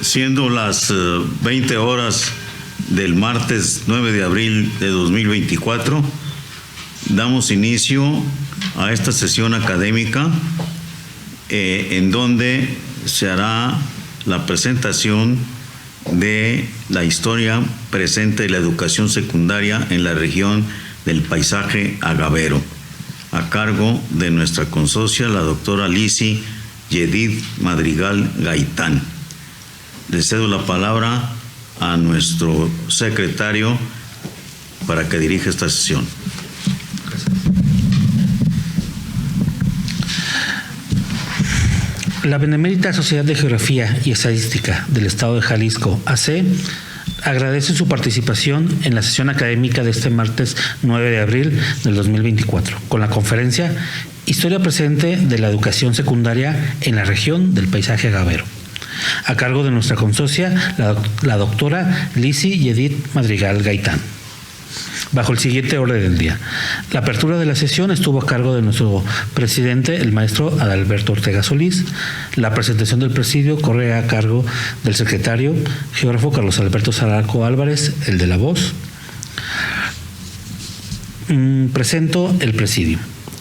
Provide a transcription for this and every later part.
Siendo las 20 horas del martes 9 de abril de 2024, damos inicio a esta sesión académica en donde se hará la presentación de la historia presente de la educación secundaria en la región del paisaje agavero, a cargo de nuestra consocia, la doctora Lizy Yedid Madrigal Gaitán. Le cedo la palabra a nuestro secretario para que dirija esta sesión. La Benemérita Sociedad de Geografía y Estadística del Estado de Jalisco, AC, agradece su participación en la sesión académica de este martes 9 de abril del 2024, con la conferencia Historia presente de la educación secundaria en la región del paisaje agavero, a cargo de nuestra consocia, la doctora Lizy Yedid Madrigal Gaitán, bajo el siguiente orden del día. La apertura de la sesión estuvo a cargo de nuestro presidente, el maestro Adalberto Ortega Solís. La presentación del presidio corre a cargo del secretario, geógrafo Carlos Alberto Zaraco Álvarez, el de la voz. Presento el presidio.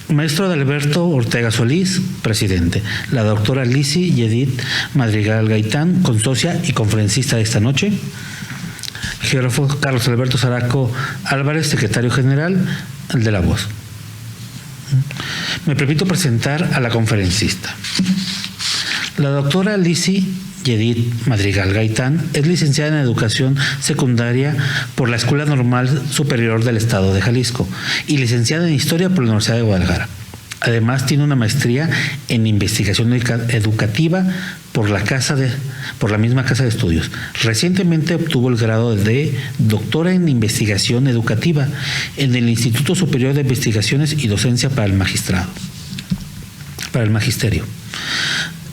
Maestro Adalberto Ortega Solís, presidente. La doctora Lizy Yedid Madrigal Gaitán, consocia y conferencista de esta noche. Geógrafo Carlos Alberto Zaraco Álvarez, secretario general, el de la voz. Me permito presentar a la conferencista. La doctora Lizy Yedid Madrigal Gaitán es licenciada en Educación Secundaria por la Escuela Normal Superior del Estado de Jalisco y licenciada en Historia por la Universidad de Guadalajara. Además, tiene una maestría en Investigación Educativa por la misma Casa de Estudios. Recientemente obtuvo el grado de Doctora en Investigación Educativa en el Instituto Superior de Investigaciones y Docencia para el Magisterio.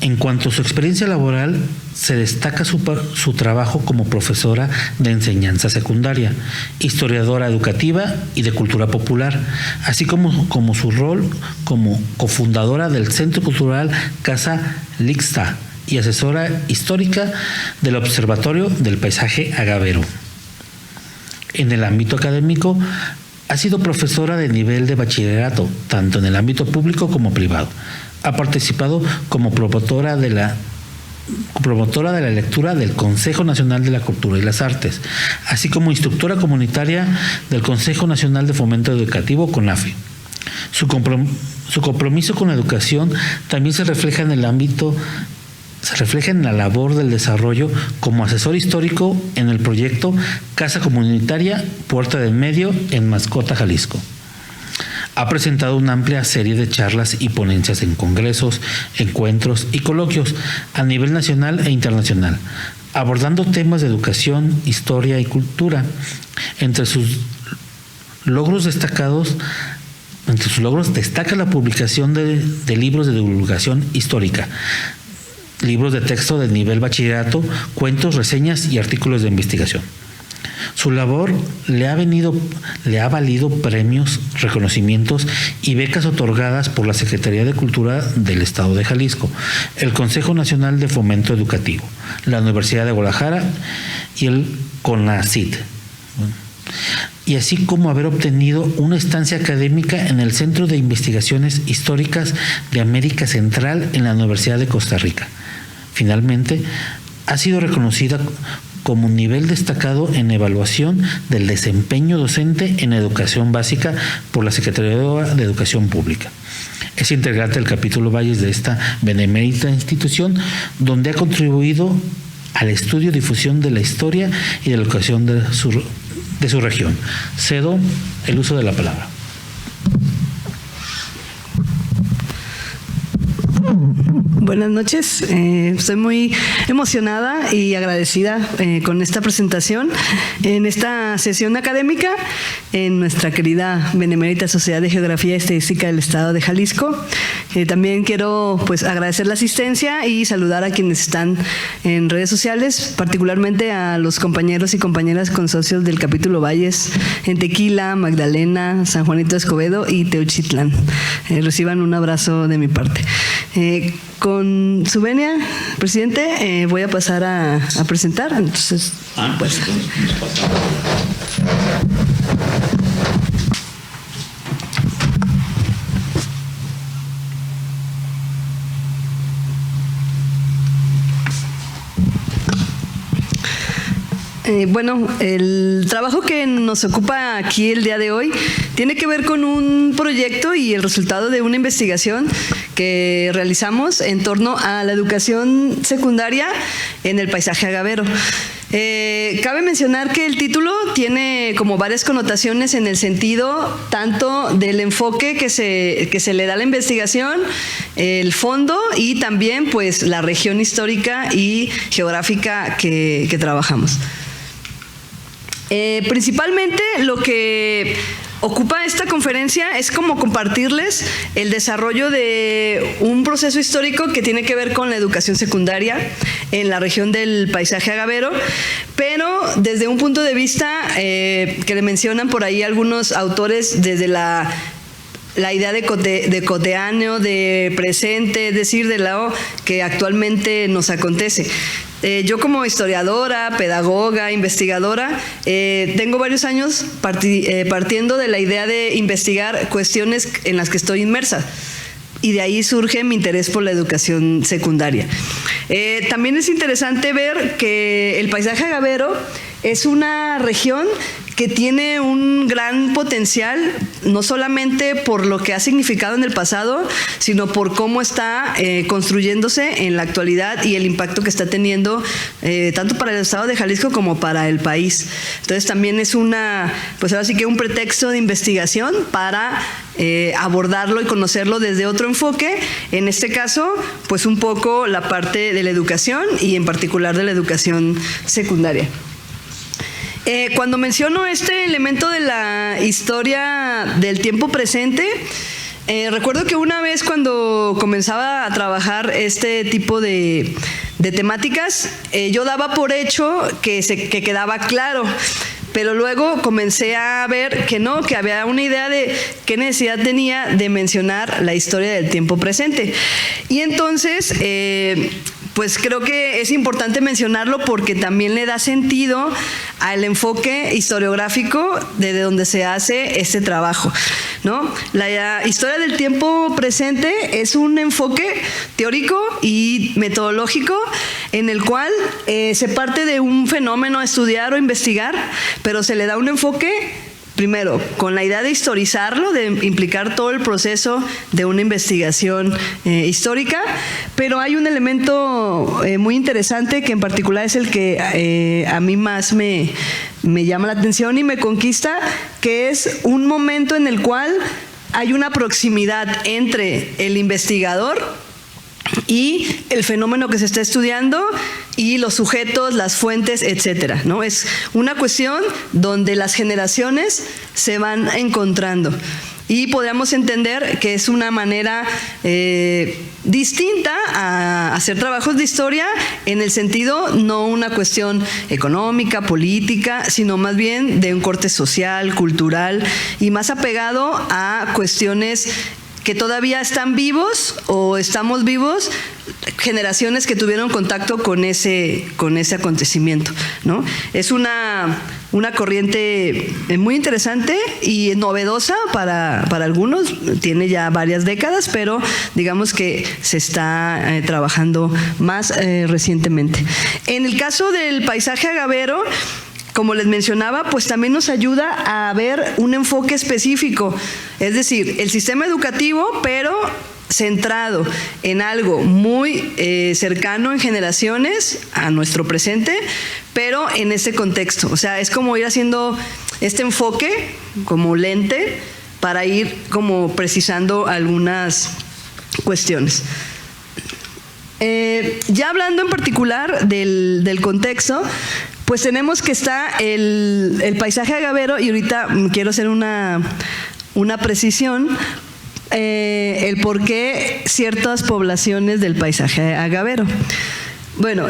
En cuanto a su experiencia laboral, se destaca su trabajo como profesora de enseñanza secundaria, historiadora educativa y de cultura popular, así como su rol como cofundadora del Centro Cultural Casa Lixta y asesora histórica del Observatorio del Paisaje Agavero. En el ámbito académico, ha sido profesora de nivel de bachillerato, tanto en el ámbito público como privado. Ha participado como promotora de la lectura del Consejo Nacional de la Cultura y las Artes, así como instructora comunitaria del Consejo Nacional de Fomento Educativo, CONAFE. Su compromiso con la educación también se refleja en la labor del desarrollo como asesor histórico en el proyecto Casa Comunitaria Puerta del Medio en Mascota, Jalisco. Ha presentado una amplia serie de charlas y ponencias en congresos, encuentros y coloquios a nivel nacional e internacional, abordando temas de educación, historia y cultura. Entre sus logros destaca la publicación de libros de divulgación histórica, libros de texto de nivel bachillerato, cuentos, reseñas y artículos de investigación. Su labor le ha valido premios, reconocimientos y becas otorgadas por la Secretaría de Cultura del Estado de Jalisco, el Consejo Nacional de Fomento Educativo, la Universidad de Guadalajara y el CONACYT, y así como haber obtenido una estancia académica en el Centro de Investigaciones Históricas de América Central en la Universidad de Costa Rica. Finalmente, ha sido reconocida como nivel destacado en evaluación del desempeño docente en educación básica por la Secretaría de Educación Pública. Es integrante del capítulo Valles de esta benemérita institución, donde ha contribuido al estudio y difusión de la historia y de la educación de su región. Cedo el uso de la palabra. Buenas noches, estoy muy emocionada y agradecida con esta presentación en esta sesión académica en nuestra querida Benemérita Sociedad de Geografía y Estadística del Estado de Jalisco. También quiero agradecer la asistencia y saludar a quienes están en redes sociales, particularmente a los compañeros y compañeras consocios del capítulo Valles en Tequila, Magdalena, San Juanito de Escobedo y Teuchitlán. Reciban un abrazo de mi parte. Con su venia, presidente, voy a pasar a presentar. Entonces, pues nos pasamos. Bueno, el trabajo que nos ocupa aquí el día de hoy tiene que ver con un proyecto y el resultado de una investigación que realizamos en torno a la educación secundaria en el paisaje agavero. Cabe mencionar que el título tiene como varias connotaciones en el sentido tanto del enfoque que se le da a la investigación, el fondo y también pues la región histórica y geográfica que trabajamos. Principalmente lo que ocupa esta conferencia es como compartirles el desarrollo de un proceso histórico que tiene que ver con la educación secundaria en la región del paisaje agavero, pero desde un punto de vista que le mencionan por ahí algunos autores desde la idea de coetáneo, de presente, es decir, de lo que actualmente nos acontece. Yo como historiadora, pedagoga, investigadora, tengo varios años partiendo de la idea de investigar cuestiones en las que estoy inmersa. Y de ahí surge mi interés por la educación secundaria. También es interesante ver que el paisaje agavero es una región que tiene un gran potencial, no solamente por lo que ha significado en el pasado, sino por cómo está construyéndose en la actualidad y el impacto que está teniendo tanto para el estado de Jalisco como para el país. Entonces también es pues ahora sí que un pretexto de investigación para abordarlo y conocerlo desde otro enfoque, en este caso, pues un poco la parte de la educación y en particular de la educación secundaria. Cuando menciono este elemento de la historia del tiempo presente, recuerdo que una vez cuando comenzaba a trabajar este tipo de temáticas, yo daba por hecho que quedaba claro. Pero luego comencé a ver que no, que había una idea de qué necesidad tenía de mencionar la historia del tiempo presente. Y entonces, pues creo que es importante mencionarlo porque también le da sentido al enfoque historiográfico desde donde se hace este trabajo, ¿no? La historia del tiempo presente es un enfoque teórico y metodológico en el cual se parte de un fenómeno a estudiar o investigar, pero se le da un enfoque primero con la idea de historizarlo, de implicar todo el proceso de una investigación histórica, pero hay un elemento muy interesante que en particular es el que a mí más me llama la atención y me conquista, que es un momento en el cual hay una proximidad entre el investigador y el fenómeno que se está estudiando y los sujetos, las fuentes, etcétera, ¿no? Es una cuestión donde las generaciones se van encontrando y podríamos entender que es una manera distinta a hacer trabajos de historia en el sentido no una cuestión económica, política, sino más bien de un corte social, cultural y más apegado a cuestiones que todavía están vivos o estamos vivos, generaciones que tuvieron contacto con ese acontecimiento, ¿no? Es una corriente muy interesante y novedosa para algunos, tiene ya varias décadas, pero digamos que se está trabajando más recientemente. En el caso del paisaje agavero, como les mencionaba, pues también nos ayuda a ver un enfoque específico, es decir, el sistema educativo, pero centrado en algo muy cercano en generaciones a nuestro presente, pero en este contexto. O sea, es como ir haciendo este enfoque como lente para ir como precisando algunas cuestiones. Ya hablando en particular del contexto, pues tenemos que está el paisaje agavero, y ahorita quiero hacer una precisión, el por qué ciertas poblaciones del paisaje agavero. Bueno,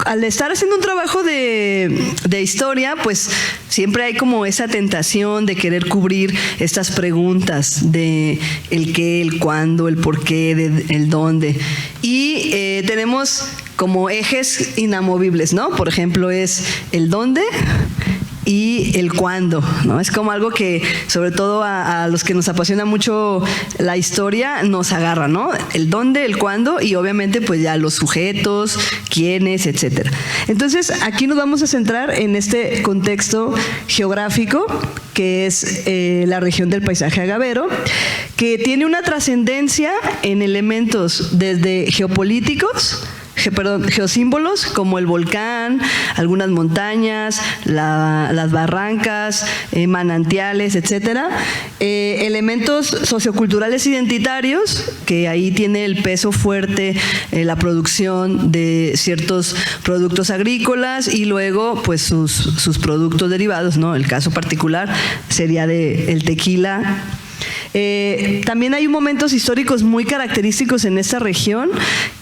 al estar haciendo un trabajo de historia, pues siempre hay como esa tentación de querer cubrir estas preguntas de el qué, el cuándo, el por qué, el dónde. Y tenemos como ejes inamovibles, ¿no? Por ejemplo, es el dónde y el cuándo, ¿no? Es como algo que, sobre todo a los que nos apasiona mucho la historia, nos agarra, ¿no? El dónde, el cuándo y obviamente pues ya los sujetos, quiénes, etcétera. Entonces, aquí nos vamos a centrar en este contexto geográfico que es la región del paisaje agavero, que tiene una trascendencia en elementos desde geopolíticos, geosímbolos como el volcán, algunas montañas, las barrancas, manantiales, etcétera. Elementos socioculturales identitarios, que ahí tiene el peso fuerte la producción de ciertos productos agrícolas y luego pues sus productos derivados, ¿no? El caso particular sería el tequila. También hay momentos históricos muy característicos en esta región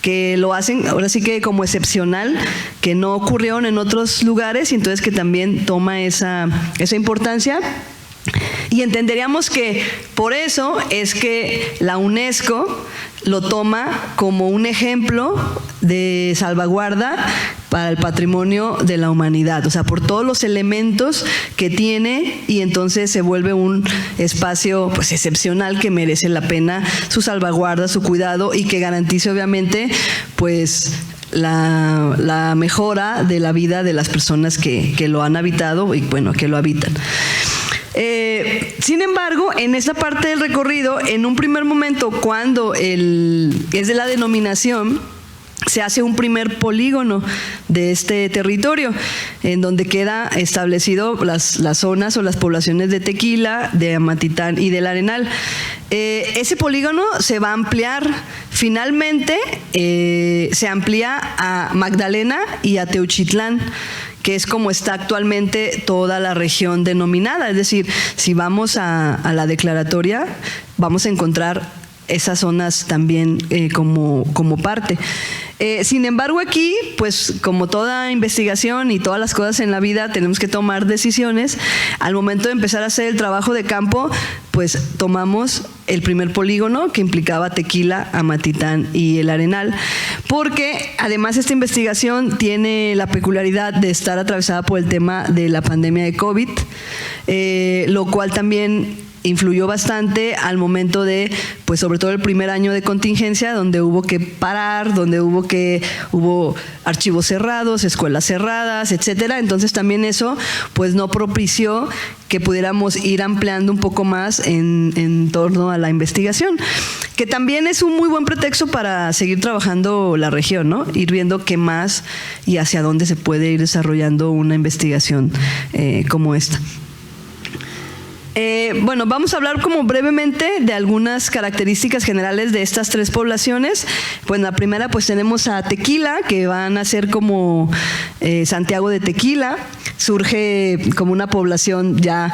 que lo hacen ahora sí que como excepcional, que no ocurrieron en otros lugares y entonces que también toma esa importancia. Y entenderíamos que por eso es que la UNESCO lo toma como un ejemplo de salvaguarda para el patrimonio de la humanidad, o sea, por todos los elementos que tiene y entonces se vuelve un espacio pues excepcional que merece la pena su salvaguarda, su cuidado y que garantice obviamente pues la mejora de la vida de las personas que lo han habitado y bueno, que lo habitan. Sin embargo, en esta parte del recorrido, en un primer momento, cuando es de la denominación, se hace un primer polígono de este territorio, en donde queda establecido las zonas o las poblaciones de Tequila, de Amatitán y del Arenal. Ese polígono se va a ampliar. Finalmente, se amplía a Magdalena y a Teuchitlán, que es como está actualmente toda la región denominada. Es decir, si vamos a la declaratoria, vamos a encontrar esas zonas también como parte. Sin embargo, aquí, pues como toda investigación y todas las cosas en la vida, tenemos que tomar decisiones. Al momento de empezar a hacer el trabajo de campo, pues tomamos el primer polígono que implicaba Tequila, Amatitán y el Arenal, porque además esta investigación tiene la peculiaridad de estar atravesada por el tema de la pandemia de COVID, lo cual también influyó bastante al momento de, pues sobre todo el primer año de contingencia, donde hubo que parar, donde hubo archivos cerrados, escuelas cerradas, etcétera. Entonces también eso pues no propició que pudiéramos ir ampliando un poco más en torno a la investigación, que también es un muy buen pretexto para seguir trabajando la región, ¿no? Ir viendo qué más y hacia dónde se puede ir desarrollando una investigación como esta. Bueno, vamos a hablar como brevemente de algunas características generales de estas tres poblaciones. Pues la primera pues tenemos a Tequila, que van a ser como Santiago de Tequila. Surge como una población ya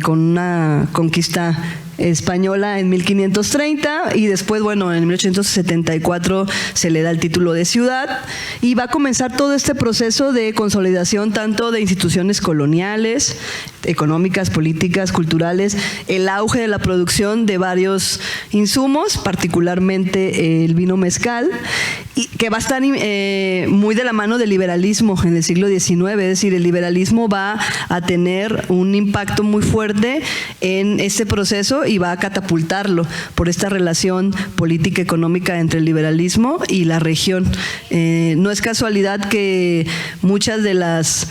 con una conquista española en 1530 y después, bueno, en 1874 se le da el título de ciudad y va a comenzar todo este proceso de consolidación tanto de instituciones coloniales, económicas, políticas, culturales, el auge de la producción de varios insumos, particularmente el vino mezcal, y que va a estar muy de la mano del liberalismo en el siglo XIX, es decir, el liberalismo va a tener un impacto muy fuerte en este proceso y va a catapultarlo por esta relación política económica entre el liberalismo y la región. No es casualidad que muchas de las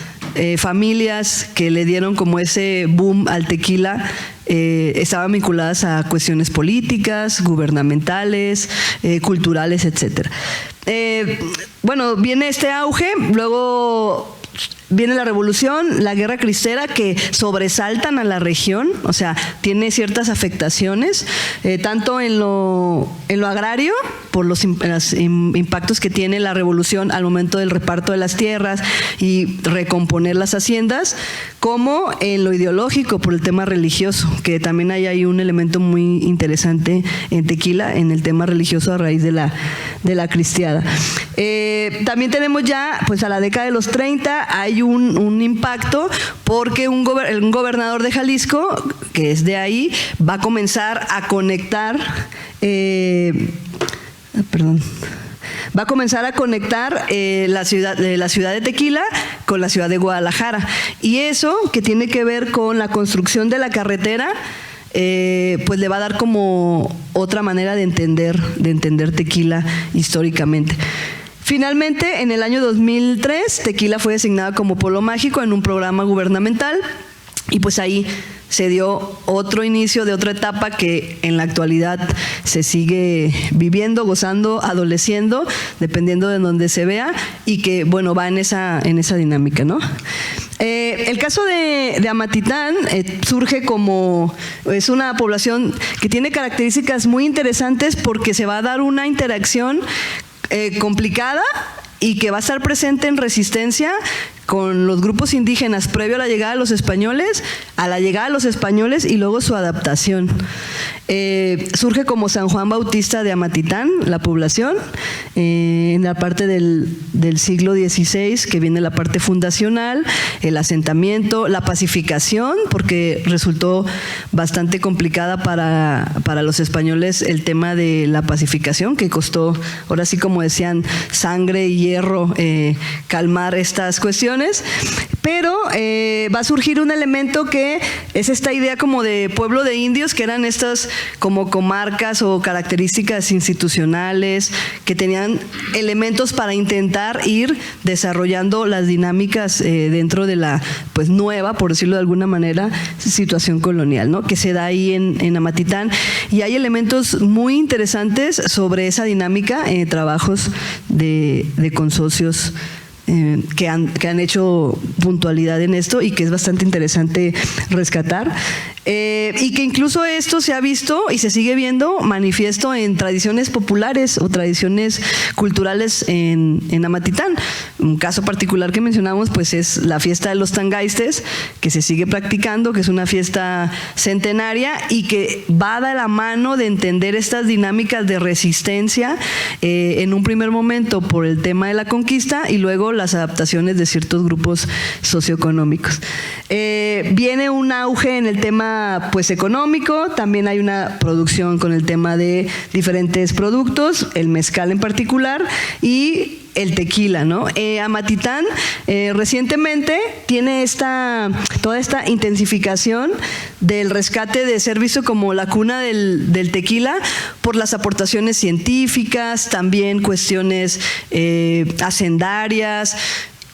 familias que le dieron como ese boom al tequila estaban vinculadas a cuestiones políticas, gubernamentales, culturales, etcétera. Bueno, viene este auge, luego viene la revolución, la guerra cristera, que sobresaltan a la región, o sea, tiene ciertas afectaciones, tanto en lo agrario, por los impactos que tiene la revolución al momento del reparto de las tierras y recomponer las haciendas, como en lo ideológico, por el tema religioso, que también hay un elemento muy interesante en Tequila, en el tema religioso a raíz de la cristiada. También tenemos ya, pues a la década de los 30, hay un impacto porque el gobernador de Jalisco, que es de ahí, va a comenzar a conectar, la ciudad de Tequila con la ciudad de Guadalajara. Y eso, que tiene que ver con la construcción de la carretera, pues le va a dar como otra manera de entender Tequila históricamente. Finalmente, en el año 2003, Tequila fue designada como polo mágico en un programa gubernamental y pues ahí se dio otro inicio de otra etapa que en la actualidad se sigue viviendo, gozando, adoleciendo, dependiendo de donde se vea, y que, bueno, va en esa dinámica, ¿no? El caso de Amatitán surge como, es una población que tiene características muy interesantes porque se va a dar una interacción complicada y que va a estar presente en resistencia con los grupos indígenas previo a la llegada de los españoles, y luego su adaptación. Surge como San Juan Bautista de Amatitán, la población, en la parte del siglo XVI, que viene la parte fundacional, el asentamiento, la pacificación, porque resultó bastante complicada para los españoles el tema de la pacificación, que costó, ahora sí como decían, sangre y hierro calmar estas cuestiones. Pero va a surgir un elemento que es esta idea como de pueblo de indios, que eran estas como comarcas o características institucionales que tenían elementos para intentar ir desarrollando las dinámicas dentro de la, pues, nueva, por decirlo de alguna manera, situación colonial, ¿no?, que se da ahí en Amatitán. Y hay elementos muy interesantes sobre esa dinámica, trabajos de consocios que han hecho puntualidad en esto y que es bastante interesante rescatar. Y que incluso esto se ha visto y se sigue viendo manifiesto en tradiciones populares o tradiciones culturales en Amatitán. Un caso particular que mencionamos, pues, es la fiesta de los tangaistes, que se sigue practicando, que es una fiesta centenaria y que va de la mano de entender estas dinámicas de resistencia en un primer momento por el tema de la conquista y luego las adaptaciones de ciertos grupos socioeconómicos. Viene un auge en el tema, pues, económico. También hay una producción con el tema de diferentes productos, el mezcal en particular y el tequila, ¿no? Amatitán recientemente tiene toda esta intensificación del rescate de ser visto como la cuna del tequila por las aportaciones científicas, también cuestiones hacendarias,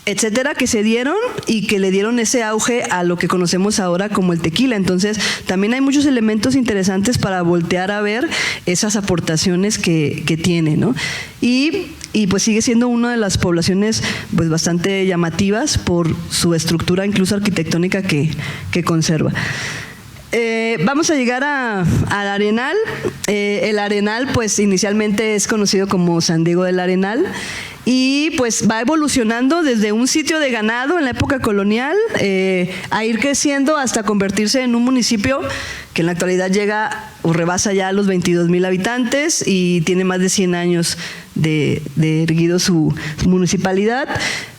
etcétera, que se dieron y que le dieron ese auge a lo que conocemos ahora como el tequila. Entonces, también hay muchos elementos interesantes para voltear a ver esas aportaciones que tiene, ¿no? Y pues sigue siendo una de las poblaciones, pues, bastante llamativas por su estructura, incluso arquitectónica, que conserva. Vamos a llegar al Arenal. El Arenal, pues, inicialmente es conocido como San Diego del Arenal y pues va evolucionando desde un sitio de ganado en la época colonial a ir creciendo hasta convertirse en un municipio que en la actualidad llega o rebasa ya los 22,000 habitantes y tiene más de 100 años de erguido su municipalidad.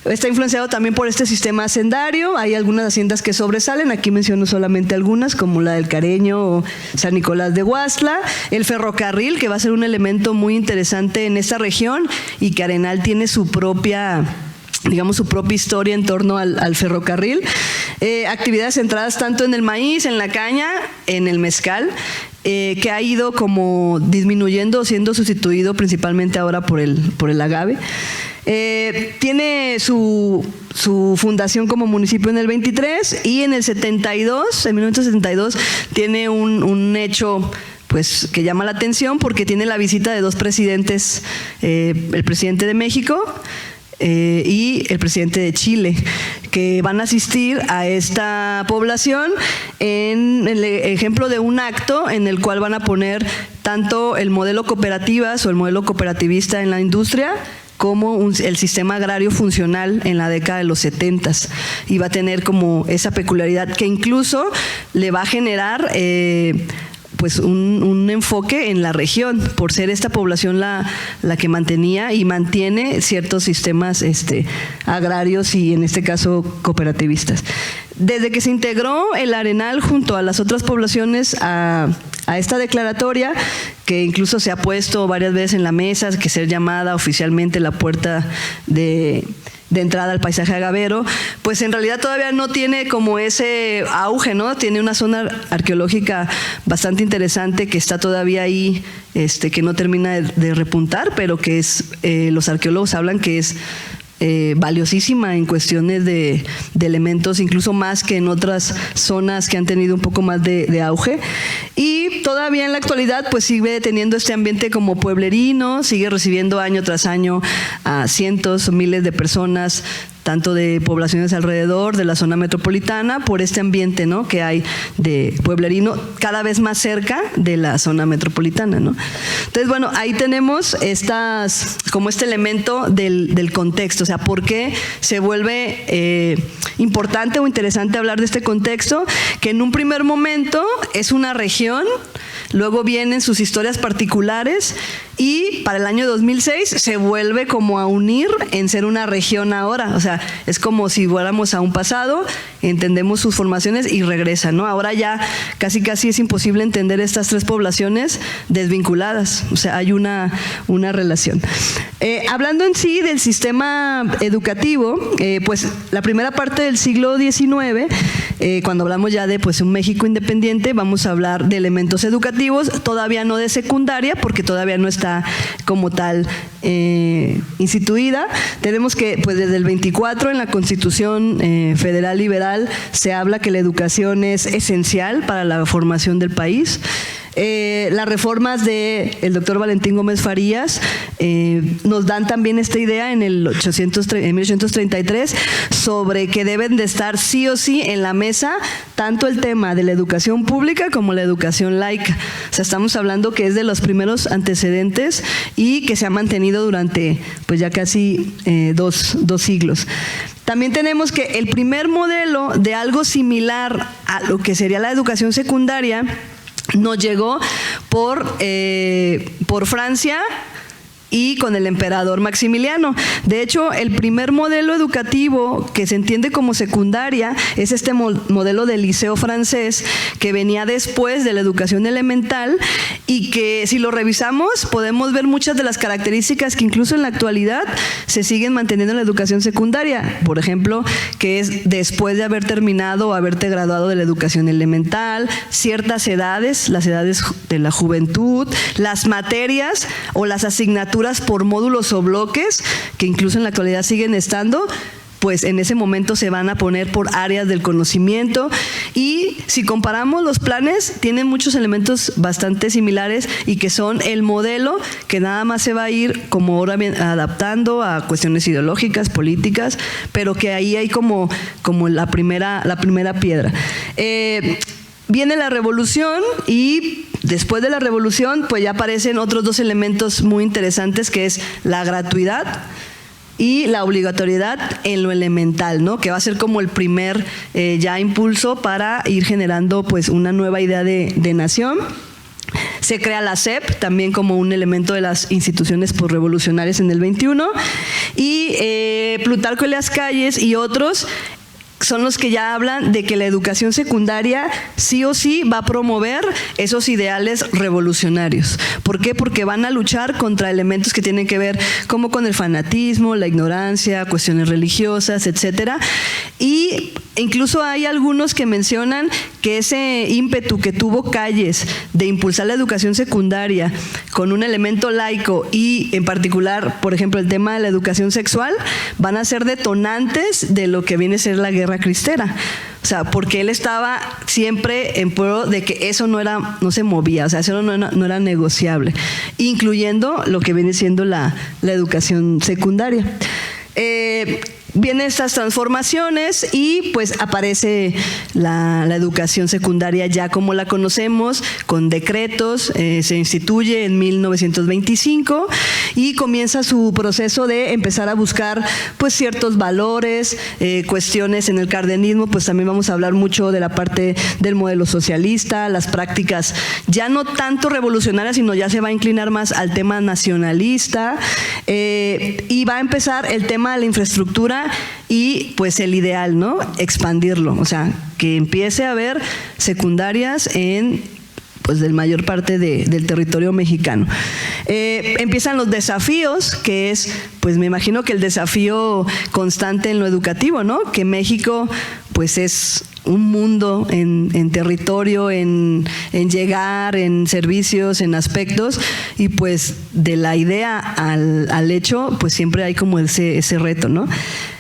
Está influenciado también por este sistema hacendario. Hay algunas haciendas que sobresalen, aquí menciono solamente algunas, como la del Careño o San Nicolás de Huastla. El ferrocarril, que va a ser un elemento muy interesante en esta región y que Arenal tiene su propia, digamos, su propia historia en torno al ferrocarril. Actividades centradas tanto en el maíz, en la caña, en el mezcal, que ha ido como disminuyendo, siendo sustituido principalmente ahora por el agave. Tiene su fundación como municipio en el 23 y en el 72, en 1972, tiene un hecho, pues, que llama la atención porque tiene la visita de dos presidentes, el presidente de México y el presidente de Chile, que van a asistir a esta población en el ejemplo de un acto en el cual van a poner tanto el modelo cooperativas o el modelo cooperativista en la industria como el sistema agrario funcional en la década de los 70s, y va a tener como esa peculiaridad que incluso le va a generar pues un enfoque en la región, por ser esta población la que mantenía y mantiene ciertos sistemas agrarios y en este caso cooperativistas. Desde que se integró el Arenal junto a las otras poblaciones a esta declaratoria, que incluso se ha puesto varias veces en la mesa, que ser llamada oficialmente la puerta de entrada al paisaje agavero, pues en realidad todavía no tiene como ese auge, ¿no? Tiene una zona arqueológica bastante interesante que está todavía ahí, que no termina de repuntar, pero que es, los arqueólogos hablan que es valiosísima en cuestiones de elementos, incluso más que en otras zonas que han tenido un poco más de auge. Y todavía en la actualidad pues sigue teniendo este ambiente como pueblerino, sigue recibiendo año tras año a cientos o miles de personas, tanto de poblaciones alrededor de la zona metropolitana, por este ambiente, ¿no?, que hay de pueblerino cada vez más cerca de la zona metropolitana, ¿no? Entonces, bueno, ahí tenemos como este elemento del contexto, o sea, por qué se vuelve importante o interesante hablar de este contexto, que en un primer momento es una región, luego vienen sus historias particulares y para el año 2006 se vuelve como a unir en ser una región ahora. O sea, es como si fuéramos a un pasado, entendemos sus formaciones y regresa, ¿no? Ahora ya casi es imposible entender estas tres poblaciones desvinculadas. O sea, hay una relación. Hablando en sí del sistema educativo, pues la primera parte del siglo XIX, cuando hablamos ya de pues un México independiente, vamos a hablar de elementos educativos, todavía no de secundaria, porque todavía no está como tal instituida. Tenemos que pues desde el 24 en la Constitución Federal Liberal se habla que la educación es esencial para la formación del país. Las reformas del doctor Valentín Gómez Farías nos dan también esta idea en 1833 sobre que deben de estar sí o sí en la mesa tanto el tema de la educación pública como la educación laica. O sea, estamos hablando que es de los primeros antecedentes y que se ha mantenido durante pues ya casi dos siglos. También tenemos que el primer modelo de algo similar a lo que sería la educación secundaria nos llegó por Francia y con el emperador Maximiliano. De hecho, el primer modelo educativo que se entiende como secundaria es este modelo del liceo francés que venía después de la educación elemental y que si lo revisamos podemos ver muchas de las características que incluso en la actualidad se siguen manteniendo en la educación secundaria. Por ejemplo, que es después de haber terminado o haberte graduado de la educación elemental, ciertas edades, las edades de la juventud, las materias o las asignaturas por módulos o bloques, que incluso en la actualidad siguen estando, pues en ese momento se van a poner por áreas del conocimiento. Y si comparamos los planes, tienen muchos elementos bastante similares y que son el modelo que nada más se va a ir como ahora adaptando a cuestiones ideológicas, políticas, pero que ahí hay como la primera piedra. Viene la revolución y después de la revolución pues ya aparecen otros dos elementos muy interesantes, que es la gratuidad y la obligatoriedad en lo elemental, ¿no?, que va a ser como el primer ya impulso para ir generando pues una nueva idea de nación. Se crea la SEP también como un elemento de las instituciones posrevolucionarias en el 21 y Plutarco Elías Calles y otros son los que ya hablan de que la educación secundaria sí o sí va a promover esos ideales revolucionarios. ¿Por qué? Porque van a luchar contra elementos que tienen que ver como con el fanatismo, la ignorancia, cuestiones religiosas, etcétera. Y incluso hay algunos que mencionan que ese ímpetu que tuvo Calles de impulsar la educación secundaria con un elemento laico y en particular, por ejemplo, el tema de la educación sexual, van a ser detonantes de lo que viene a ser la guerra cristera. O sea, porque él estaba siempre en pro de que eso no se movía, o sea, eso no era negociable, incluyendo lo que viene siendo la educación secundaria. Vienen estas transformaciones y pues aparece la educación secundaria ya como la conocemos, con decretos, se instituye en 1925 y comienza su proceso de empezar a buscar pues ciertos valores, cuestiones en el cardenismo, pues también vamos a hablar mucho de la parte del modelo socialista, las prácticas ya no tanto revolucionarias, sino ya se va a inclinar más al tema nacionalista, y va a empezar el tema de la infraestructura y pues el ideal, ¿no? Expandirlo, o sea, que empiece a haber secundarias en pues de la mayor parte del territorio mexicano. Empiezan los desafíos, que es, pues me imagino que el desafío constante en lo educativo, ¿no? Que México pues es un mundo en territorio, en llegar, en servicios, en aspectos, y pues de la idea al hecho, pues siempre hay como ese reto, ¿no?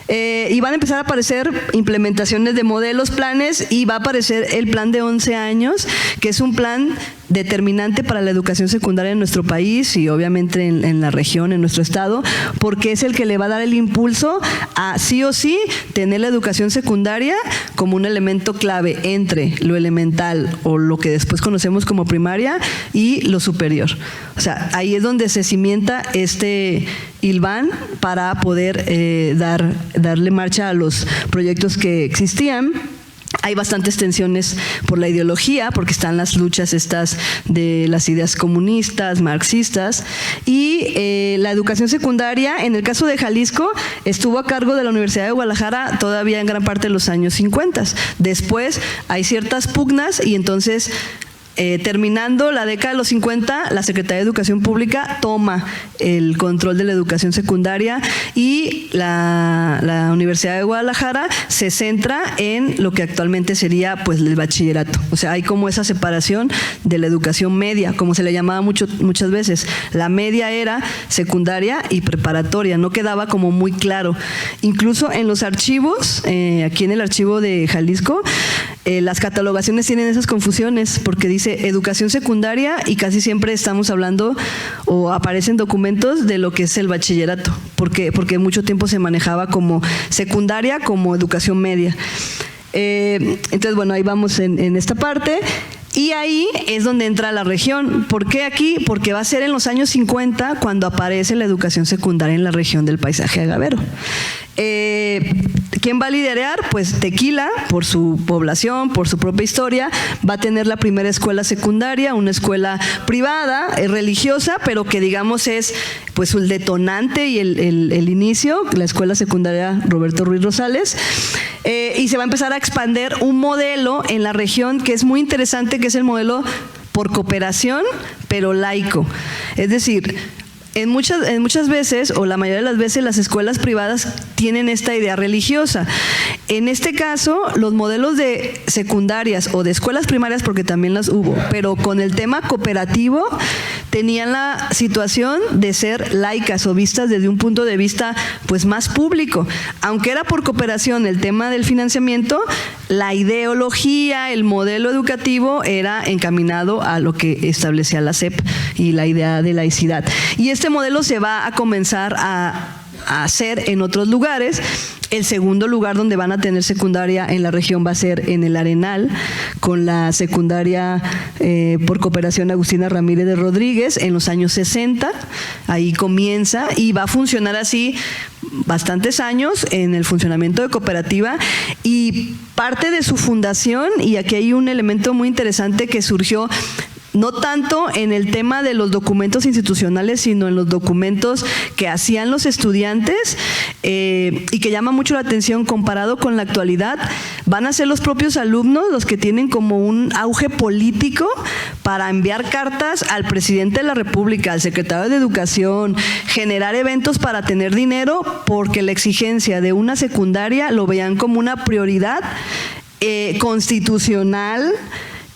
Y van a empezar a aparecer implementaciones de modelos, planes, y va a aparecer el plan de 11 años, que es un plan determinante para la educación secundaria en nuestro país y obviamente en la región, en nuestro estado, porque es el que le va a dar el impulso a sí o sí tener la educación secundaria como un elemento clave entre lo elemental o lo que después conocemos como primaria y lo superior. O sea, ahí es donde se cimienta este hilván para poder darle marcha a los proyectos que existían. Hay bastantes tensiones por la ideología, porque están las luchas estas de las ideas comunistas, marxistas, y la educación secundaria, en el caso de Jalisco, estuvo a cargo de la Universidad de Guadalajara todavía en gran parte de los años 50. Después hay ciertas pugnas y entonces terminando la década de los 50, la Secretaría de Educación Pública toma el control de la educación secundaria y la Universidad de Guadalajara se centra en lo que actualmente sería pues el bachillerato. O sea, hay como esa separación de la educación media, como se le llamaba muchas veces. La media era secundaria y preparatoria, no quedaba como muy claro. Incluso en los archivos, aquí en el archivo de Jalisco, las catalogaciones tienen esas confusiones, porque dice educación secundaria y casi siempre estamos hablando o aparecen documentos de lo que es el bachillerato, porque mucho tiempo se manejaba como secundaria, como educación media. Entonces, bueno, ahí vamos en esta parte. Y ahí es donde entra la región. ¿Por qué aquí? Porque va a ser en los años 50 cuando aparece la educación secundaria en la región del paisaje agavero. ¿Quién va a liderar? Pues Tequila, por su población, por su propia historia, va a tener la primera escuela secundaria, una escuela privada, religiosa, pero que digamos es pues el detonante y el inicio, la escuela secundaria Roberto Ruiz Rosales. Y se va a empezar a expandir un modelo en la región que es muy interesante, que es el modelo por cooperación, pero laico. Es decir, en muchas veces, o la mayoría de las veces, las escuelas privadas tienen esta idea religiosa. En este caso, los modelos de secundarias o de escuelas primarias, porque también las hubo, pero con el tema cooperativo, tenían la situación de ser laicas o vistas desde un punto de vista pues más público. Aunque era por cooperación el tema del financiamiento, la ideología, el modelo educativo era encaminado a lo que establecía la SEP y la idea de laicidad. Y este modelo se va a comenzar a hacer en otros lugares. El segundo lugar donde van a tener secundaria en la región va a ser en el Arenal, con la secundaria por cooperación Agustina Ramírez de Rodríguez en los años 60. Ahí comienza y va a funcionar así bastantes años en el funcionamiento de cooperativa, y parte de su fundación, y aquí hay un elemento muy interesante que surgió no tanto en el tema de los documentos institucionales, sino en los documentos que hacían los estudiantes, y que llama mucho la atención comparado con la actualidad. Van a ser los propios alumnos los que tienen como un auge político para enviar cartas al presidente de la República, al secretario de Educación, generar eventos para tener dinero, porque la exigencia de una secundaria lo veían como una prioridad constitucional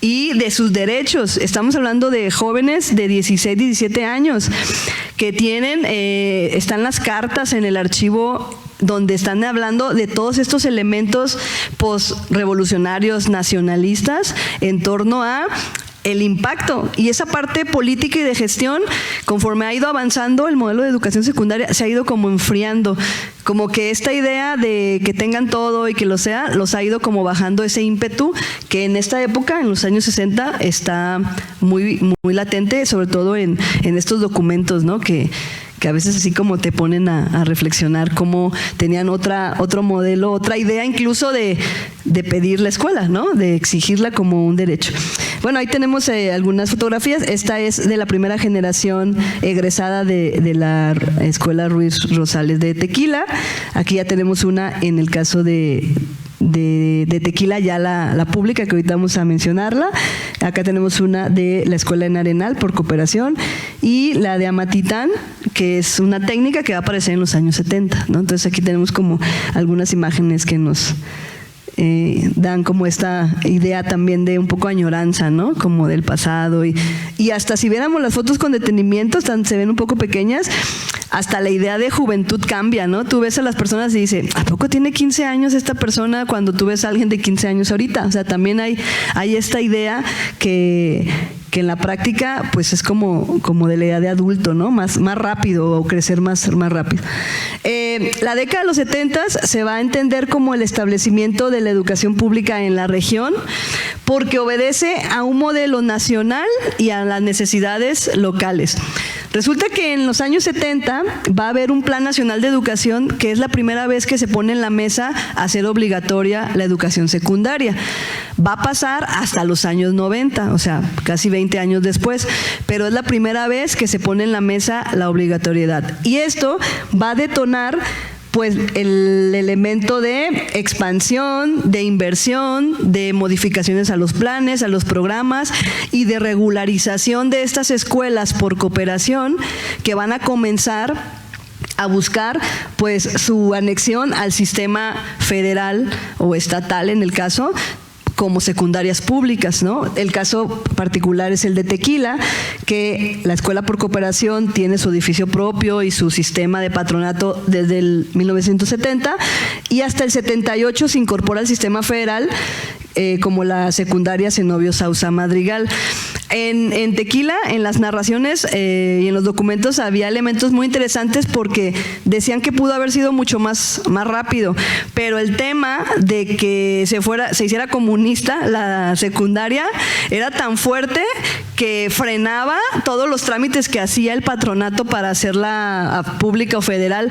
y de sus derechos. Estamos hablando de jóvenes de 16, 17 años que tienen, están las cartas en el archivo donde están hablando de todos estos elementos postrevolucionarios nacionalistas en torno a el impacto y esa parte política y de gestión, conforme ha ido avanzando el modelo de educación secundaria, se ha ido como enfriando, como que esta idea de que tengan todo y que lo sea, los ha ido como bajando ese ímpetu que en esta época, en los años 60, está muy, muy latente, sobre todo en estos documentos, ¿no? Que a veces así como te ponen a reflexionar cómo tenían otro modelo, otra idea incluso de pedir la escuela, ¿no? De exigirla como un derecho. Bueno, ahí tenemos algunas fotografías. Esta es de la primera generación egresada de la Escuela Ruiz Rosales de Tequila. Aquí ya tenemos una en el caso de Tequila, ya la pública, que ahorita vamos a mencionarla. Acá tenemos una de la escuela en Arenal por cooperación y la de Amatitán, que es una técnica que va a aparecer en los años 70, ¿no? Entonces aquí tenemos como algunas imágenes que nos dan como esta idea también de un poco añoranza, ¿no? Como del pasado y hasta si viéramos las fotos con detenimiento, se ven un poco pequeñas, hasta la idea de juventud cambia, ¿no? Tú ves a las personas y dices, ¿a poco tiene 15 años esta persona cuando tú ves a alguien de 15 años ahorita? O sea, también hay esta idea que en la práctica pues es como de la idea de adulto, ¿no? Más rápido o crecer más rápido. La década de los 70 se va a entender como el establecimiento de la educación pública en la región porque obedece a un modelo nacional y a las necesidades locales. Resulta que en los años 70 va a haber un Plan Nacional de Educación que es la primera vez que se pone en la mesa hacer obligatoria la educación secundaria. Va a pasar hasta los años 90, o sea, casi 20 años después, pero es la primera vez que se pone en la mesa la obligatoriedad. Y esto va a detonar pues el elemento de expansión, de inversión, de modificaciones a los planes, a los programas y de regularización de estas escuelas por cooperación que van a comenzar a buscar pues su anexión al sistema federal o estatal en el caso, como secundarias públicas, ¿no? El caso particular es el de Tequila, que la escuela por cooperación tiene su edificio propio y su sistema de patronato desde el 1970 y hasta el 78 se incorpora al sistema federal como la secundaria Zenobio Sausa Madrigal. En Tequila, en las narraciones y en los documentos había elementos muy interesantes porque decían que pudo haber sido mucho más rápido, pero el tema de que se hiciera comunista la secundaria era tan fuerte que frenaba todos los trámites que hacía el patronato para hacerla pública o federal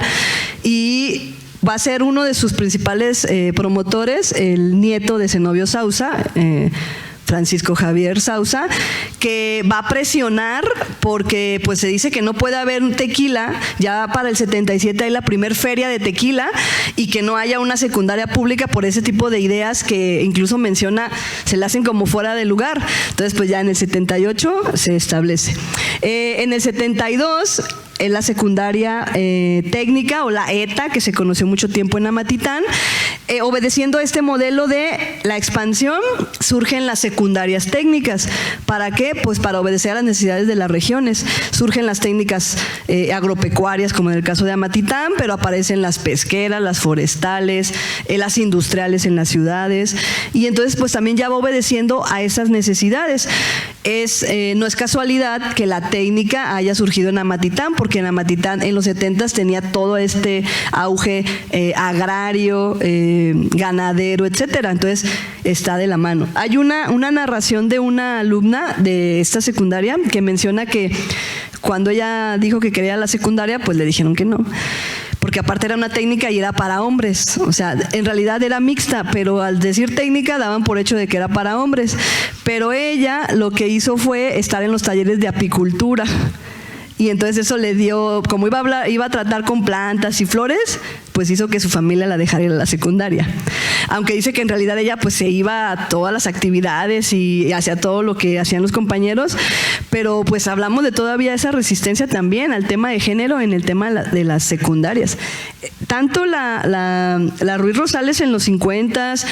y va a ser uno de sus principales promotores, el nieto de Zenobio Sausa, Francisco Javier Sausa, que va a presionar porque pues se dice que no puede haber un Tequila, ya para el 77 hay la primer feria de Tequila y que no haya una secundaria pública por ese tipo de ideas que incluso menciona, se le hacen como fuera de lugar. Entonces pues ya en el 78 se establece. En el 72 es la secundaria técnica o la ETA, que se conoció mucho tiempo en Amatitán. Obedeciendo a este modelo de la expansión, surgen las secundarias técnicas. ¿Para qué? Pues para obedecer a las necesidades de las regiones. Surgen las técnicas agropecuarias, como en el caso de Amatitán, pero aparecen las pesqueras, las forestales, las industriales en las ciudades. Y entonces pues también ya va obedeciendo a esas necesidades. No es casualidad que la técnica haya surgido en Amatitán, porque en Amatitán en los 70s tenía todo este auge agrario, ganadero, etcétera. Entonces está de la mano. Hay una narración de una alumna de esta secundaria que menciona que cuando ella dijo que quería la secundaria, pues le dijeron que no, porque aparte era una técnica y era para hombres, o sea, en realidad era mixta, pero al decir técnica daban por hecho de que era para hombres, pero ella lo que hizo fue estar en los talleres de apicultura. Y entonces eso le dio, como iba a tratar con plantas y flores, pues hizo que su familia la dejara ir a la secundaria. Aunque dice que en realidad ella pues se iba a todas las actividades y hacía todo lo que hacían los compañeros, pero pues hablamos de todavía esa resistencia también al tema de género en el tema de las secundarias. Tanto la Ruiz Rosales en los 50s,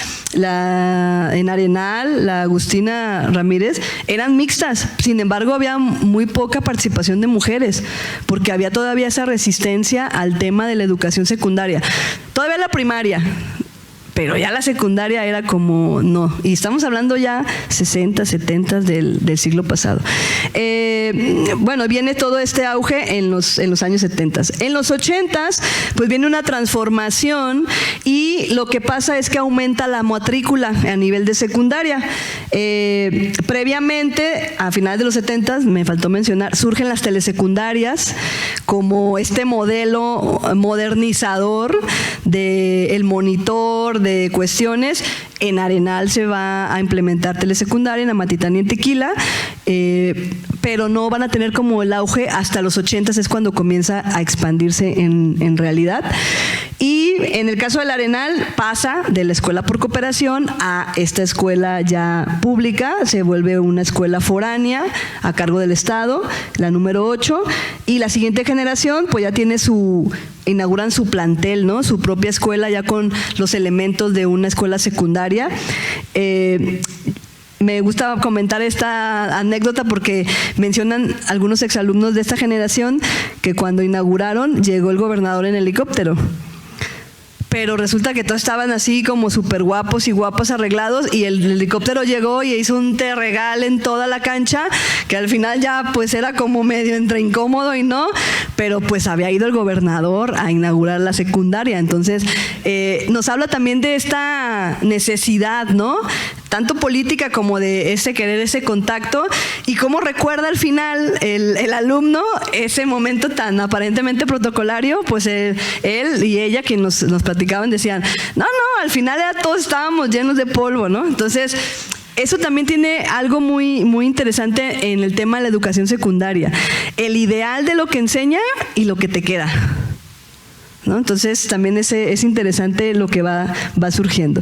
en Arenal, la Agustina Ramírez, eran mixtas. Sin embargo, había muy poca participación de mujeres, porque había todavía esa resistencia al tema de la educación secundaria. Todavía la primaria, pero ya la secundaria era como no, y estamos hablando ya 60, 70 del siglo pasado. Bueno, viene todo este auge en los años 70. En los 80 pues viene una transformación y lo que pasa es que aumenta la matrícula a nivel de secundaria. Previamente, a finales de los 70, me faltó mencionar, surgen las telesecundarias como este modelo modernizador del monitor, de cuestiones. En Arenal se va a implementar telesecundaria, en Amatitán y en Tequila, pero no van a tener como el auge hasta los 80, es cuando comienza a expandirse en realidad. Y en el caso del Arenal pasa de la escuela por cooperación a esta escuela ya pública, se vuelve una escuela foránea a cargo del Estado, la número 8, y la siguiente generación pues ya tiene inauguran su plantel, ¿no? Su propia escuela ya con los elementos de una escuela secundaria. Me gusta comentar esta anécdota porque mencionan algunos exalumnos de esta generación que cuando inauguraron llegó el gobernador en helicóptero. Pero resulta que todos estaban así como súper guapos y guapas arreglados y el helicóptero llegó y hizo un terregal en toda la cancha que al final ya pues era como medio entre incómodo y no, pero pues había ido el gobernador a inaugurar la secundaria. Entonces nos habla también de esta necesidad, ¿no? Tanto política como de ese querer, ese contacto, y cómo recuerda al final el alumno ese momento tan aparentemente protocolario, pues él y ella que nos platicaban decían, no, al final ya todos estábamos llenos de polvo, ¿no? Entonces, eso también tiene algo muy, muy interesante en el tema de la educación secundaria, el ideal de lo que enseña y lo que te queda, ¿no? Entonces también es interesante lo que va surgiendo.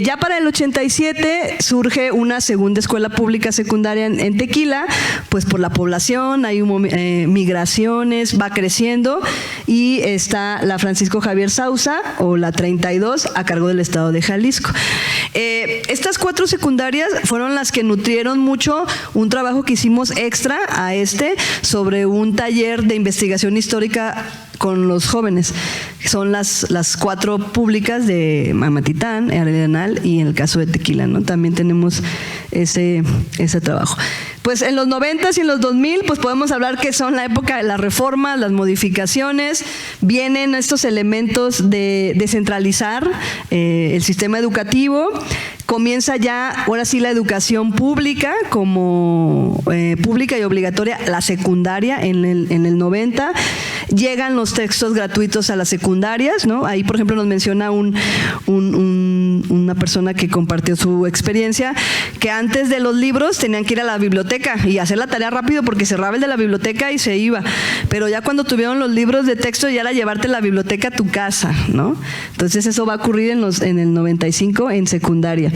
Ya para el 87 surge una segunda escuela pública secundaria en Tequila, pues por la población, hay migraciones, va creciendo, y está la Francisco Javier Sauza o la 32 a cargo del estado de Jalisco. Estas 4 secundarias fueron las que nutrieron mucho un trabajo que hicimos extra a sobre un taller de investigación histórica con los jóvenes. Son las 4 públicas de Amatitán, Arenal y en el caso de Tequila, ¿no? También tenemos ese trabajo. Pues en los 90s y en los 2000 pues podemos hablar que son la época de las reformas, las modificaciones, vienen estos elementos de descentralizar el sistema educativo, comienza ya ahora sí la educación pública como pública y obligatoria, la secundaria en el 90, llegan los textos gratuitos a las secundarias, ¿no? Ahí por ejemplo nos menciona una persona que compartió su experiencia, que antes de los libros tenían que ir a la biblioteca y hacer la tarea rápido porque cerraba el de la biblioteca y se iba, pero ya cuando tuvieron los libros de texto ya era llevarte la biblioteca a tu casa, ¿no? Entonces eso va a ocurrir en el 95 en secundaria.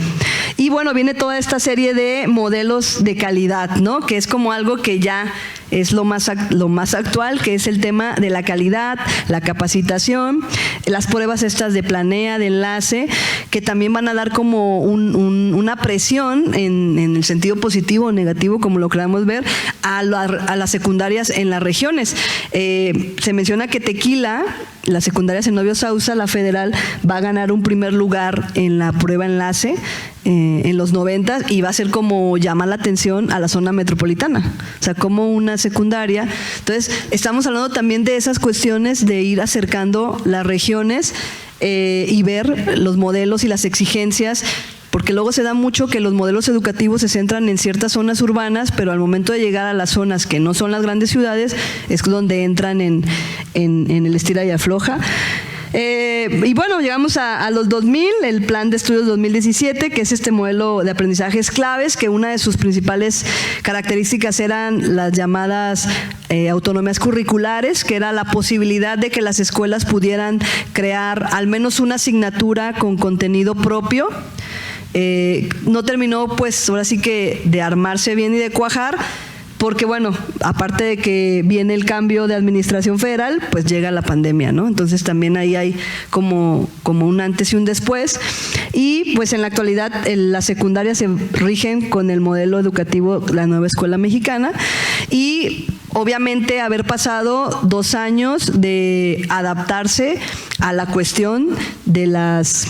Y bueno, viene toda esta serie de modelos de calidad, ¿no? Que es como algo que ya es lo más actual, que es el tema de la calidad, la capacitación, las pruebas estas de planea, de enlace, que también van a dar como una presión en el sentido positivo o negativo, como lo queramos ver, a las secundarias en las regiones. Se menciona que Tequila, la secundaria Zenobio Sauza, la federal, va a ganar un primer lugar en la prueba enlace en los 90 y va a ser como llamar la atención a la zona metropolitana, o sea, como una secundaria. Entonces, estamos hablando también de esas cuestiones de ir acercando las regiones y ver los modelos y las exigencias, porque luego se da mucho que los modelos educativos se centran en ciertas zonas urbanas, pero al momento de llegar a las zonas que no son las grandes ciudades es donde entran en el estira y afloja. Y bueno, llegamos a los 2000, el plan de estudios 2017, que es este modelo de aprendizajes claves, que una de sus principales características eran las llamadas autonomías curriculares, que era la posibilidad de que las escuelas pudieran crear al menos una asignatura con contenido propio. No terminó pues ahora sí que de armarse bien y de cuajar, porque bueno, aparte de que viene el cambio de administración federal, pues llega la pandemia, ¿no? Entonces también ahí hay como un antes y un después, y pues en la actualidad las secundarias se rigen con el modelo educativo, la nueva escuela mexicana, y obviamente haber pasado 2 años de adaptarse a la cuestión de las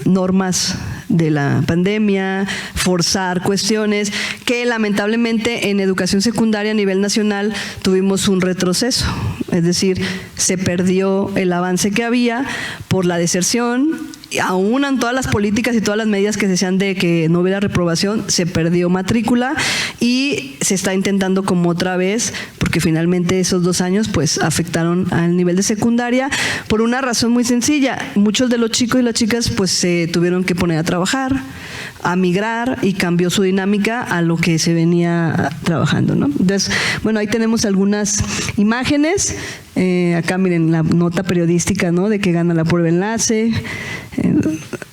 normas de la pandemia, forzar cuestiones que lamentablemente en educación secundaria a nivel nacional tuvimos un retroceso, es decir, se perdió el avance que había por la deserción. Aún en todas las políticas y todas las medidas que se hacían de que no hubiera reprobación, se perdió matrícula y se está intentando como otra vez, porque finalmente esos 2 años pues afectaron al nivel de secundaria por una razón muy sencilla. Muchos de los chicos y las chicas pues se tuvieron que poner a trabajar, a migrar, y cambió su dinámica a lo que se venía trabajando, ¿no? Entonces, bueno, ahí tenemos algunas imágenes. Acá miren la nota periodística, ¿no?, de que gana la prueba enlace,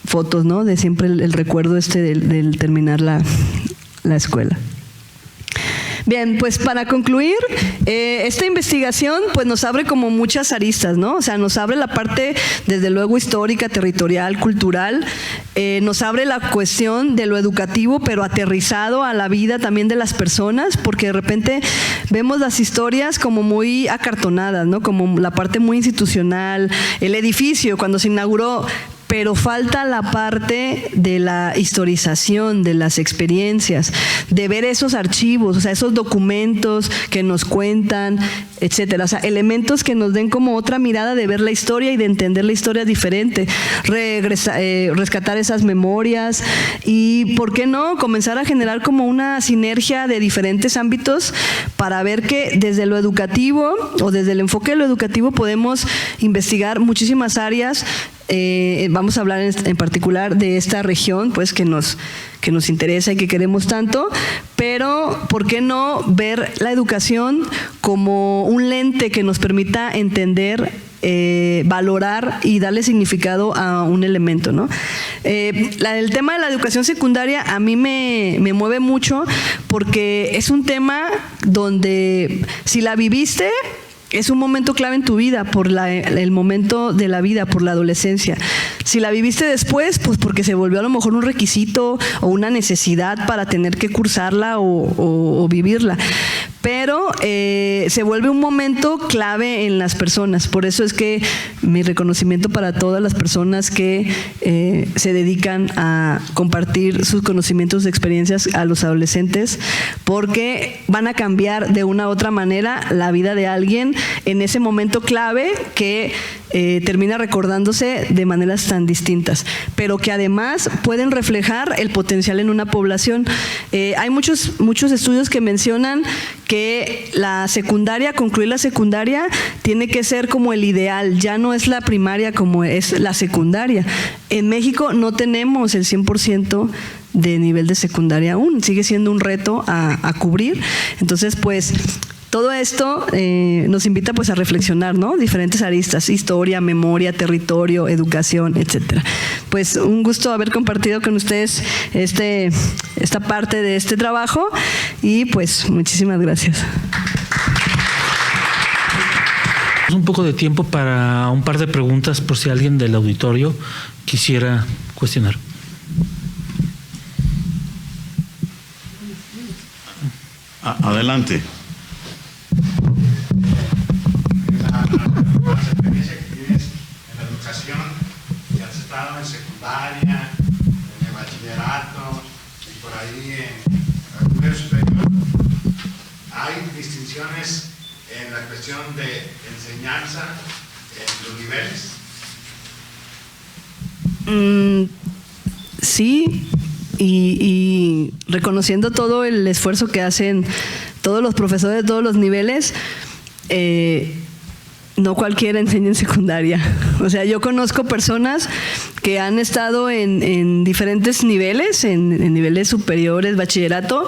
fotos, ¿no?, de siempre el recuerdo del terminar la escuela. Bien, pues para concluir, esta investigación pues nos abre como muchas aristas, ¿no? O sea, nos abre la parte desde luego histórica, territorial, cultural, nos abre la cuestión de lo educativo, pero aterrizado a la vida también de las personas, porque de repente vemos las historias como muy acartonadas, ¿no? Como la parte muy institucional, el edificio cuando se inauguró, pero falta la parte de la historización, de las experiencias, de ver esos archivos, o sea, esos documentos que nos cuentan, etcétera. O sea, elementos que nos den como otra mirada de ver la historia y de entender la historia diferente, rescatar esas memorias y, ¿por qué no?, comenzar a generar como una sinergia de diferentes ámbitos para ver que desde lo educativo o desde el enfoque de lo educativo podemos investigar muchísimas áreas. Vamos a hablar en particular de esta región pues que nos interesa y que queremos tanto, pero ¿por qué no ver la educación como un lente que nos permita entender, valorar y darle significado a un elemento, ¿no? El tema de la educación secundaria a mí me mueve mucho porque es un tema donde si la viviste, es un momento clave en tu vida, por el momento de la vida, por la adolescencia. Si la viviste después, pues porque se volvió a lo mejor un requisito o una necesidad para tener que cursarla o vivirla. Pero se vuelve un momento clave en las personas. Por eso es que mi reconocimiento para todas las personas que se dedican a compartir sus conocimientos, experiencias a los adolescentes, porque van a cambiar de una u otra manera la vida de alguien en ese momento clave que termina recordándose de maneras tan distintas, pero que además pueden reflejar el potencial en una población. Hay muchos estudios que mencionan que la secundaria, concluir la secundaria, tiene que ser como el ideal, ya no es la primaria como es la secundaria. En México no tenemos el 100% de nivel de secundaria aún, sigue siendo un reto a cubrir. Entonces, pues, todo esto nos invita pues a reflexionar, ¿no? Diferentes aristas: historia, memoria, territorio, educación, etcétera. Pues un gusto haber compartido con ustedes esta parte de este trabajo y pues muchísimas gracias. Un poco de tiempo para un par de preguntas por si alguien del auditorio quisiera cuestionar. Adelante. Las experiencias que tienes en la educación, que has estado en secundaria, en el bachillerato y por ahí en el nivel superior, ¿hay distinciones en la cuestión de enseñanza en los niveles? Sí, y reconociendo todo el esfuerzo que hacen todos los profesores de todos los niveles, no cualquiera enseña en secundaria. O sea, yo conozco personas que han estado en diferentes niveles, en niveles superiores, bachillerato,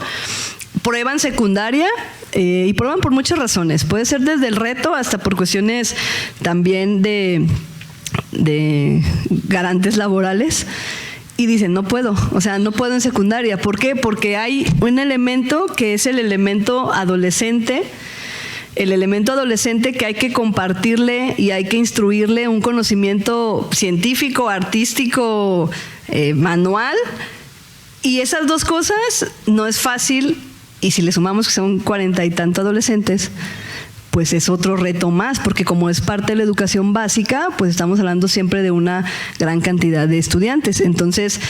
prueban secundaria y prueban por muchas razones. Puede ser desde el reto hasta por cuestiones también de garantes laborales. Y dicen, no puedo, o sea, no puedo en secundaria. ¿Por qué? Porque hay un elemento que es el elemento adolescente, que hay que compartirle y hay que instruirle un conocimiento científico, artístico, manual. Y esas dos cosas no es fácil y si le sumamos que son 40 y tantos adolescentes, pues es otro reto más, porque como es parte de la educación básica, pues estamos hablando siempre de una gran cantidad de estudiantes. Entonces,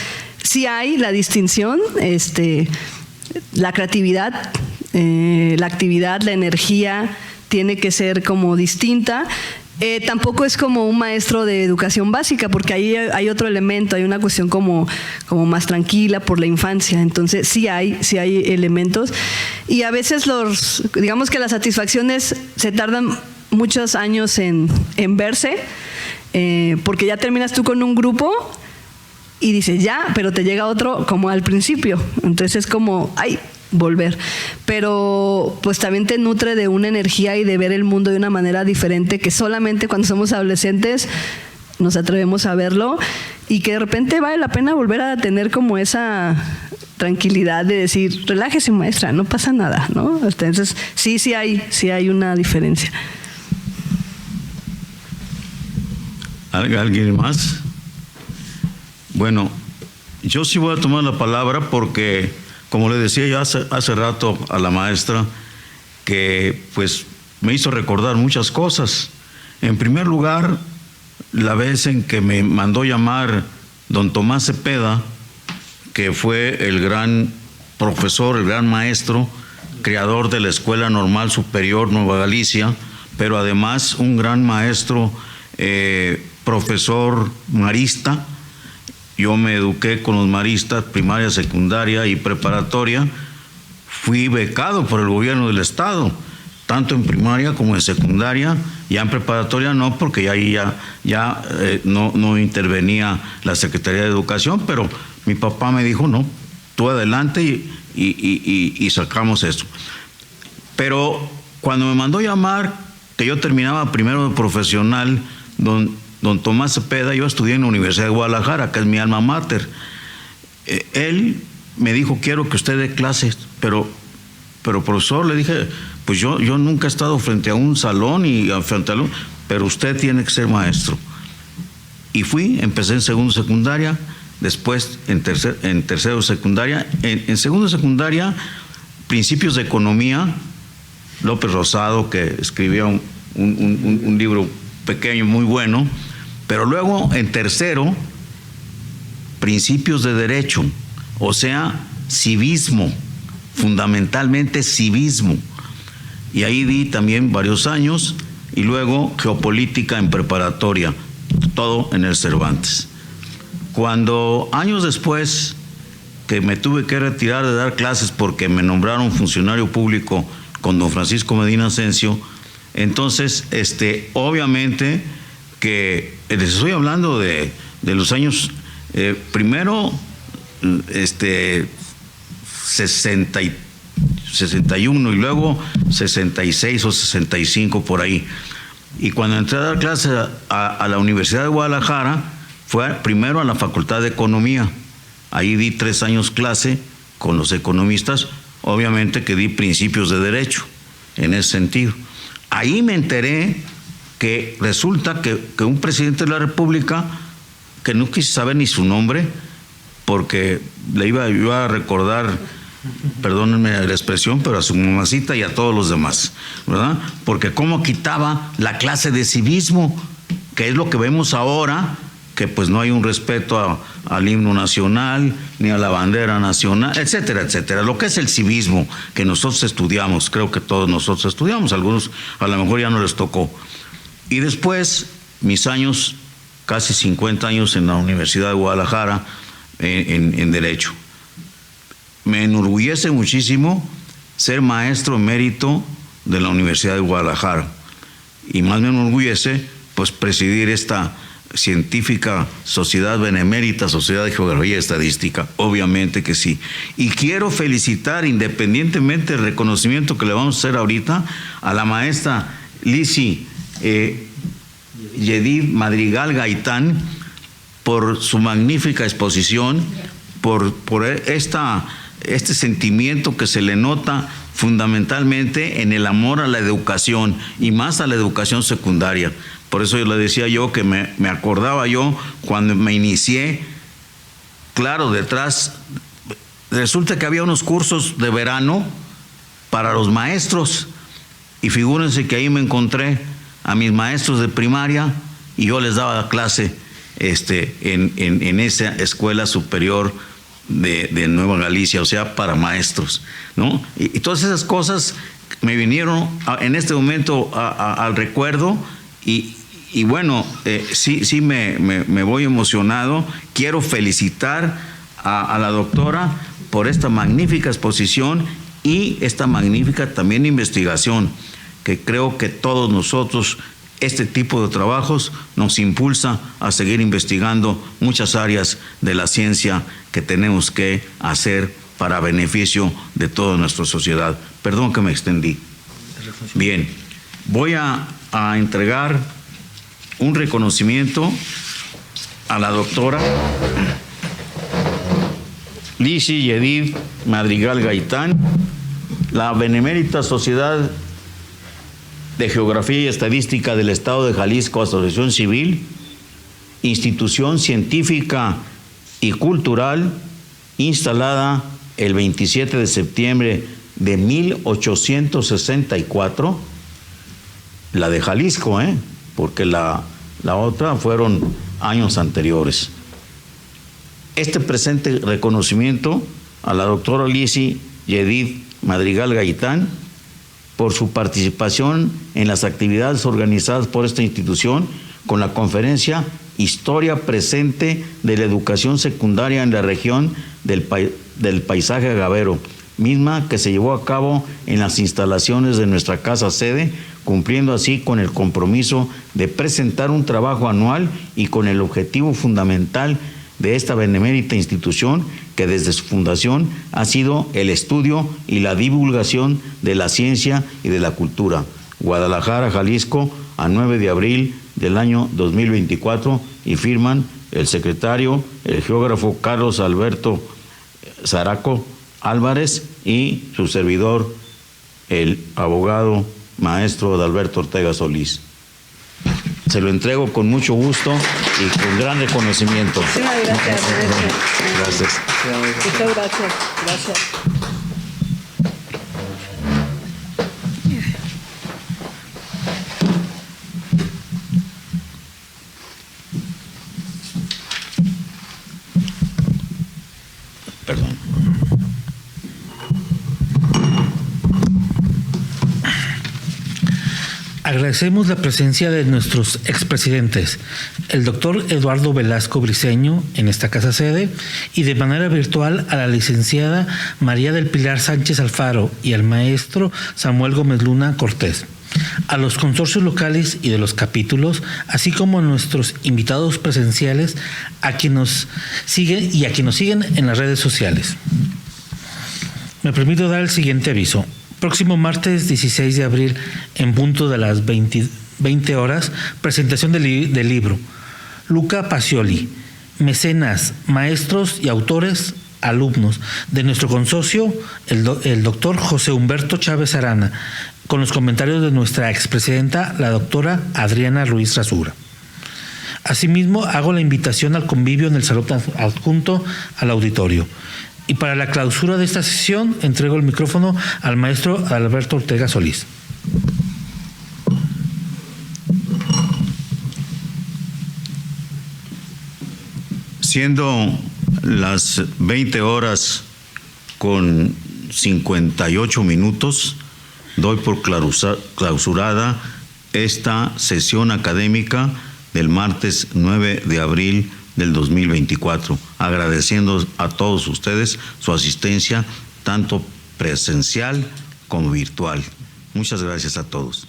sí hay la distinción, la creatividad, la actividad, la energía tiene que ser como distinta. Tampoco es como un maestro de educación básica, porque ahí hay otro elemento, hay una cuestión como más tranquila por la infancia. Entonces sí hay elementos, y a veces digamos que las satisfacciones se tardan muchos años en verse, porque ya terminas tú con un grupo y dices ya, pero te llega otro como al principio. Entonces es como, volver. Pero pues también te nutre de una energía y de ver el mundo de una manera diferente, que solamente cuando somos adolescentes nos atrevemos a verlo, y que de repente vale la pena volver a tener como esa tranquilidad de decir, relájese maestra, no pasa nada, ¿no? Entonces sí hay una diferencia. ¿Alguien más? Bueno, yo sí voy a tomar la palabra porque, como le decía yo hace rato a la maestra, que pues me hizo recordar muchas cosas. En primer lugar, la vez en que me mandó llamar don Tomás Cepeda, que fue el gran profesor, el gran maestro, creador de la Escuela Normal Superior Nueva Galicia, pero además un gran maestro, profesor marista. Yo me eduqué con los maristas, primaria, secundaria y preparatoria. Fui becado por el gobierno del estado, tanto en primaria como en secundaria. Ya en preparatoria no, porque ahí ya no intervenía la Secretaría de Educación, pero mi papá me dijo, no, tú adelante y sacamos eso. Pero cuando me mandó llamar, que yo terminaba primero de profesional, don Tomás Cepeda, yo estudié en la Universidad de Guadalajara, que es mi alma mater. Él me dijo, quiero que usted dé clases, pero profesor, le dije, pues yo nunca he estado frente a un salón pero usted tiene que ser maestro. Y empecé en segundo secundaria, después en tercero secundaria, en segundo secundaria, principios de economía, López Rosado, que escribió un libro pequeño, muy bueno. Pero luego en tercero, principios de derecho, o sea, civismo, fundamentalmente civismo. Y ahí di también varios años, y luego geopolítica en preparatoria, todo en el Cervantes. Cuando años después que me tuve que retirar de dar clases porque me nombraron funcionario público con don Francisco Medina Asensio, entonces obviamente que les estoy hablando de los años primero 61 y luego 66 o 65 por ahí. Y cuando entré a dar clases a la Universidad de Guadalajara, fue primero a la Facultad de Economía. Ahí di 3 años clase con los economistas, obviamente que di principios de derecho en ese sentido. Ahí me enteré que resulta que un presidente de la República, que no quise saber ni su nombre, porque le iba yo a recordar, perdónenme la expresión, pero a su mamacita y a todos los demás, ¿verdad? Porque cómo quitaba la clase de civismo, que es lo que vemos ahora, que pues no hay un respeto al himno nacional, ni a la bandera nacional, etcétera, etcétera. Lo que es el civismo, que nosotros estudiamos, creo que todos nosotros estudiamos, algunos a lo mejor ya no les tocó. Y después, mis años, casi 50 años en la Universidad de Guadalajara, en Derecho. Me enorgullece muchísimo ser maestro emérito de la Universidad de Guadalajara. Y más me enorgullece, pues, presidir esta científica sociedad benemérita, Sociedad de Geografía y Estadística, obviamente que sí. Y quiero felicitar, independientemente del reconocimiento que le vamos a hacer ahorita, a la maestra Lisi Yedid Madrigal Gaitán, por su magnífica exposición, por este sentimiento que se le nota fundamentalmente en el amor a la educación, y más a la educación secundaria. Por eso yo le decía yo que me acordaba yo cuando me inicié, claro, detrás, resulta que había unos cursos de verano para los maestros. Y figúrense que ahí me encontré a mis maestros de primaria y yo les daba clase en esa escuela superior de Nueva Galicia, o sea, para maestros, ¿no? Y todas esas cosas me vinieron en este momento al recuerdo y bueno, sí me voy emocionado. Quiero felicitar a la doctora por esta magnífica exposición y esta magnífica también investigación, que creo que todos nosotros, este tipo de trabajos nos impulsa a seguir investigando muchas áreas de la ciencia que tenemos que hacer para beneficio de toda nuestra sociedad. Perdón que me extendí. Bien, voy a entregar un reconocimiento a la doctora Lizy Yedid Madrigal Gaitán, la Benemérita Sociedad de Geografía y Estadística del Estado de Jalisco, Asociación Civil, institución científica y cultural instalada el 27 de septiembre de 1864, la de Jalisco, porque la otra fueron años anteriores. Este presente reconocimiento a la doctora Lizy Yedid Madrigal Gaitán por su participación en las actividades organizadas por esta institución con la conferencia Historia Presente de la Educación Secundaria en la región del Paisaje Agavero, misma que se llevó a cabo en las instalaciones de nuestra casa sede, cumpliendo así con el compromiso de presentar un trabajo anual y con el objetivo fundamental de esta benemérita institución, que desde su fundación ha sido el estudio y la divulgación de la ciencia y de la cultura. Guadalajara, Jalisco, a 9 de abril del año 2024, y firman el secretario, el geógrafo Carlos Alberto Zaraco Álvarez, y su servidor, el abogado maestro Adalberto Ortega Solís. Se lo entrego con mucho gusto y con gran reconocimiento. Muchas gracias. Gracias. Muchas gracias. Gracias. Perdón. Agradecemos la presencia de nuestros expresidentes, el doctor Eduardo Velasco Briceño en esta casa sede, y de manera virtual a la licenciada María del Pilar Sánchez Alfaro y al maestro Samuel Gómez Luna Cortés, a los consorcios locales y de los capítulos, así como a nuestros invitados presenciales, a quienes nos siguen y a quienes nos siguen en las redes sociales. Me permito dar el siguiente aviso. Próximo martes 16 de abril, en punto de las 20 horas, presentación del libro Luca Pacioli, mecenas, maestros y autores, alumnos de nuestro consorcio, el doctor José Humberto Chávez Arana, con los comentarios de nuestra expresidenta, la doctora Adriana Ruiz Rasura. Asimismo, hago la invitación al convivio en el salón adjunto al auditorio. Y para la clausura de esta sesión, entrego el micrófono al maestro Alberto Ortega Solís. Siendo las 20 horas con 58 minutos, doy por clausurada esta sesión académica del martes 9 de abril del 2024, agradeciendo a todos ustedes su asistencia, tanto presencial como virtual. Muchas gracias a todos.